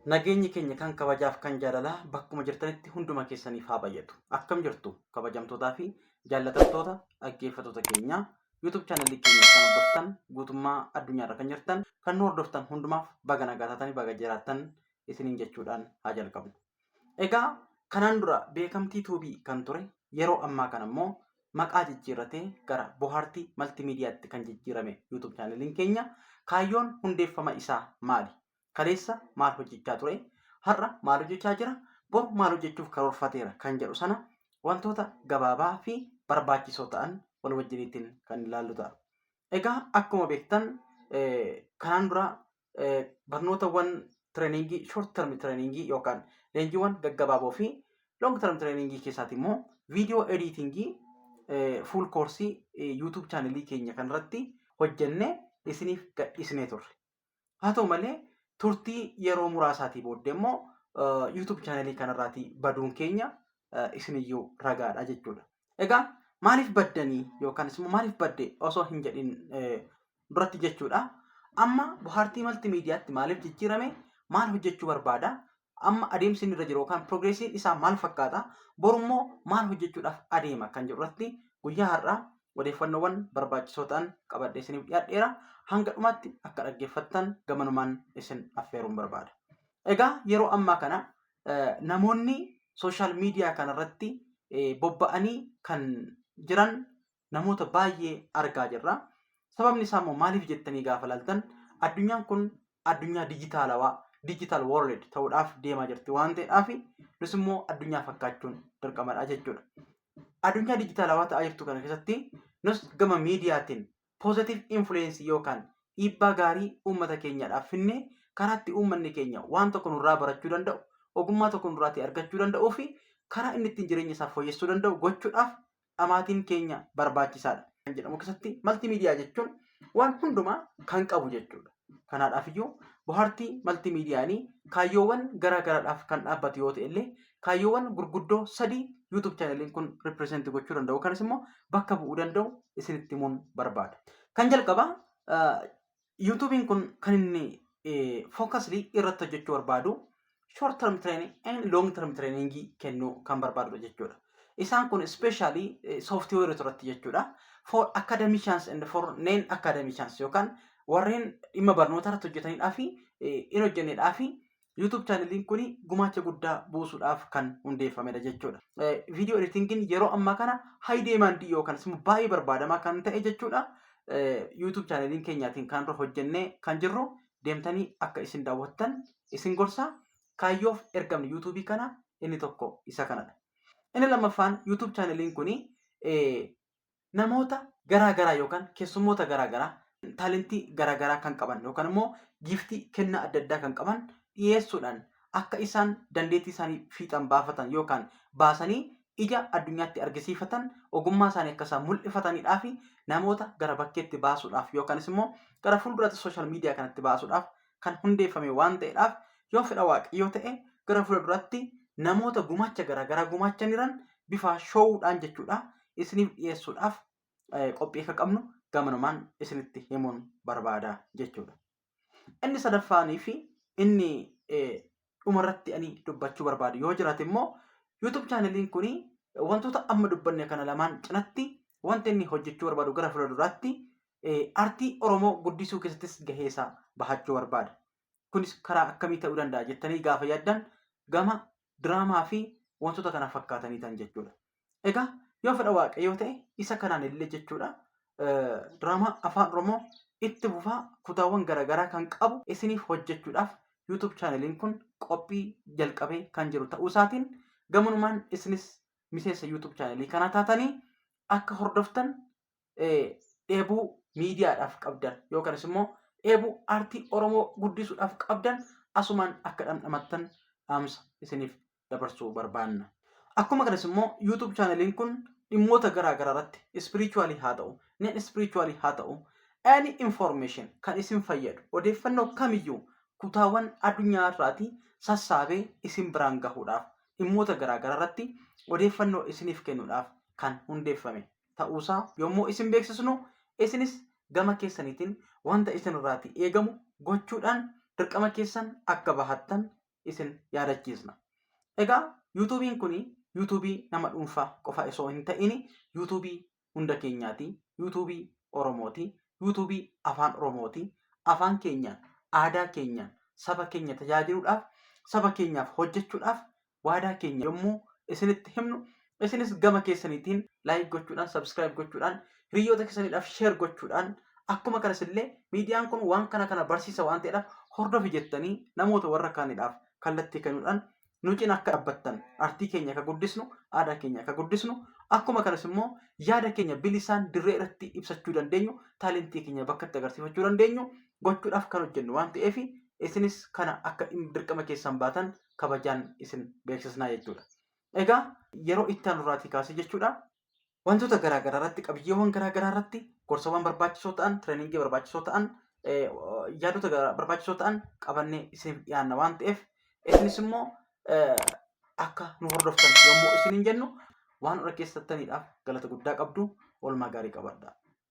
Nageenyi keenya kan kabajaaf kan jaalalaa bakkuma jirtanitti hunduma keessaniif haa bayyatu. Akkam jirtu kabajamtootaa fi jaallatamtoota dhaggeeffattoota keenya YouTube channelii keenya kan hordoftan guutummaa addunyaarra kan jirtan kan nu hordoftan hundumaaf baga nagaa taatanii baga jiraattan isiniin jechuudhaan haa jalqabnu. Egaa kanaan dura beekamtii tuubii kan ture yeroo ammaa kana immoo maqaa jijjiirratee gara bohaartii maltiimiidiyaatti kan jijjiirame YouTube channeliin keenya kaayyoon hundeeffama isaa maali? Kaleessa maal hojjechaa ture? Har'a maal hojjechaa jira? Bor maal hojjechuuf karoorfateera kan jedhu sana wantoota gabaabaa fi barbaachisoo ta'an wal wajjiniitiin kan ilaallu ta'a. Egaa akkuma beektan kanaan dura barnootawwan tireeningii short term tireeningii yookaan leenjiiwwan gaggabaaboo fi long term tireeningii keessaati immoo viidiyoo editingii fuul koorsii YouTube channelii keenya kanarratti hojjennee isiniif gadhiisnee turre. Haa ta'u malee turtii yeroo muraasaatii booddee immoo YouTube channelii kanarraatii baduun keenya isiniyyuu ragaadha jechuudha. Egaa maaliif baddanii yookaan immoo maaliif badde osoo hin jedhin duratti jechuudha. Amma bohaartii maltiimiidiyaatti maaliif jijjiirame? Maal hojjechuu barbaada? Amma adeemsi inni irra jiru yookaan piroogreesiin isaa maal fakkaata? Borummoo maal hojjechuudhaaf adeema kan jedhu irratti guyyaa har'aa odeeffannoowwan barbaachisoo ta'an qabadhee isiniif dhiyaadheera. Hanga dhumaatti akka dhaggeeffattan gamanumaan isin affeeruun barbaada. Egaa yeroo ammaa kana namoonni sooshaal miidiyaa kanarratti bobba'anii kan jiran namoota baay'ee argaa jirra. Sababni isaa immoo maaliif jettanii gaafa ilaaltan addunyaan kun addunyaa dijitaalawaa digital world ta'uudhaaf deemaa jirti waan ta'eedhaaf nus immoo addunyaa fakkaachuun dirqamadha jechuudha. Addunyaa dijitaalawaa ta'aa jirtu kana keessatti nus gama miidiyaatiin positive influence yookaan dhiibbaa gaarii uummata keenyaadhaaf finne karaa itti uummanni keenya waan tokko nurraa barachuu danda'u, ogummaa tokko nurraatii argachuu danda'uu fi karaa inni ittiin jireenya isaa fooyyessuu danda'u gochuudhaaf dhamaatiin keenya barbaachisaadha. Kan jedhamu keessatti maltiimiidiyaa jechuun waan hundumaa kan qabu jechuudha. Kanaadhaaf iyyuu bohaartii maltiimiidiyaanii kaayyoowwan garaa garaadhaaf kan dhaabbatu yoo ta'e illee kaayyoowwan gurguddoo sadii YouTube channeliin kun ripireezenti gochuu danda'u kanas immoo bakka bu'uu danda'u isinitti himuun barbaada. Kan jalqabaa YouTubein kun kan inni fookaslii irratti hojjechuu barbaadu short term training and long term trainingii kennuu kan barbaadudha jechuudha. Isaan kun especially software irratti jechuudha. For academicians and for non academicians yookaan warreen dhimma barnoota irratti hojjetaniidhaa fi hin hojjenneedhaa fi YouTube channeliin kun gumaacha guddaa buusuudhaaf kan hundeeffamedha jechuudha. Viidiyoo editingiin yeroo ammaa kana high demand yookaan immoo baay'ee barbaadamaa kan ta'e jechuudha. YouTube channeliin keenyaatiin kan dura hojjennee kan jirru deemtanii akka isin daawwattan isin gorsa. Kaayyoof ergamni YouTube kana inni tokko isa kanadha. Inni lammaffaan YouTube channeliin kun namoota garaa garaa yookaan keessummoota garaa garaa taalentii garaa garaa kan qaban yookaan immoo giiftii kennaa adda addaa kan qaban dhiyeessuudhaan akka isaan dandeettii isaanii fiixan baafatan yookaan baasanii ija addunyaatti argisiifatan ogummaa isaanii akka isaan mul'ifataniidhaa fi namoota gara bakkeetti baasuudhaaf yookaanis immoo gara fuulduraatti sooshaal miidiyaa kanatti baasuudhaaf kan hundeeffame waan ta'eedhaaf yoo fedha waaqayyoo ta'e gara fuulduraatti namoota gumaacha garaa garaa gumaachan jiran bifa shoowuudhaan jechuudha isiniif dhiyeessuudhaaf qophii akka qabnu gamanumaan isinitti himuun barbaada jechuudha. Inni sadaffaanii fi inni dhumarratti ani dubbachuu barbaadu yoo jiraate immoo YouTube channeliin kun wantoota amma dubbanne kana lamaan cinatti wanta inni hojjechuu barbaadu gara fuulduraatti aartii Oromoo guddisuu keessattis gahee isaa bahachuu barbaada. Kunis karaa akkamii ta'uu danda'a jettanii gaafa yaaddan gama diraamaa fi wantoota kana fakkaatanii ta'an jechuudha. Egaa yoo fedha waaqayyoo ta'e isa kanaan illee jechuudha. Diraamaa afaan Oromoo itti fufaa kutaawwan garaagaraa kan qabu isiniif hojjechuudhaaf YouTube channeliin kun qophii jalqabee kan jiru ta'uu isaatiin gamanumaan isinis miseensa YouTube channelii kana taatanii akka hordoftan dheebuu miidiyaadhaaf qabdan yookaanis immoo dheebuu aartii Oromoo guddisuudhaaf qabdan asumaan akka dhamdhamattan dhaamsa isiniif dabarsuu barbaanna. Akkuma kanas immoo YouTube channeliin kun dhimmoota garaa garaa irratti spiritually haa ta'u, non spiritually haa ta'u, any information kan isin fayyadu odeeffannoo kamiyyuu kutaawwan addunyaa irraatii sassaabee isin biraan gahuudhaaf dhimmoota garaa garaa irratti odeeffannoo isiniif kennuudhaaf kan hundeeffame ta'uusaa yommuu isin beeksisnu isinis gama keessaniitiin wanta isin irraatii eegamu gochuudhaan dirqama keessan akka bahattan isin yaadachiisna. Egaa yuutuubiin kuni yuutuubii nama dhuunfaa qofa osoo hin ta'in yuutuubii hunda keenyaati. Yuutuubii Oromooti. Yuutuubii afaan Oromooti. Afaan keenyaan, aadaa keenyaan saba keenya tajaajiluudhaaf, saba keenyaaf hojjechuudhaaf waadaa keenya yommuu isinitti himnu, isinis gama keessaniitiin laayik gochuudhaan, sabskiraayib gochuudhaan, hiriyoota keessaniidhaaf sheer gochuudhaan, akkuma kanas illee miidiyaan kun waan kana barsiisa waan ta'eedhaaf hordofi jettanii namoota warra kaaniidhaaf kallattii kennuudhaan nu cina akka dhaabbattan, artii keenya akka guddisnu, aadaa keenya akka guddisnu, akkuma kanas immoo yaada keenya bilisaan dirree irratti ibsachuu dandeenyu, taalentii keenya bakka itti agarsiifachuu dandeenyu gochuudhaaf kan hojjennu waan ta'eef isinis kana akka dirqama keessan baatan kabajaan isin beeksisnaa jechuudha. Egaa yeroo itti aanurraatii kaasee jechuudha wantoota garaagaraa irratti, qabiyyeewwan garaagaraa irratti gorsawwan barbaachisoo ta'an, tireeningii barbaachisoo ta'an, yaadota barbaachisoo ta'an qabannee isiniif dhiyaanna waan ta'eef isinis immoo akka nu hordoftan yommuu isiniin jennu waan hunda keessattaniidhaaf galata guddaa qabdu. Oolmaa gaarii qabadhaa.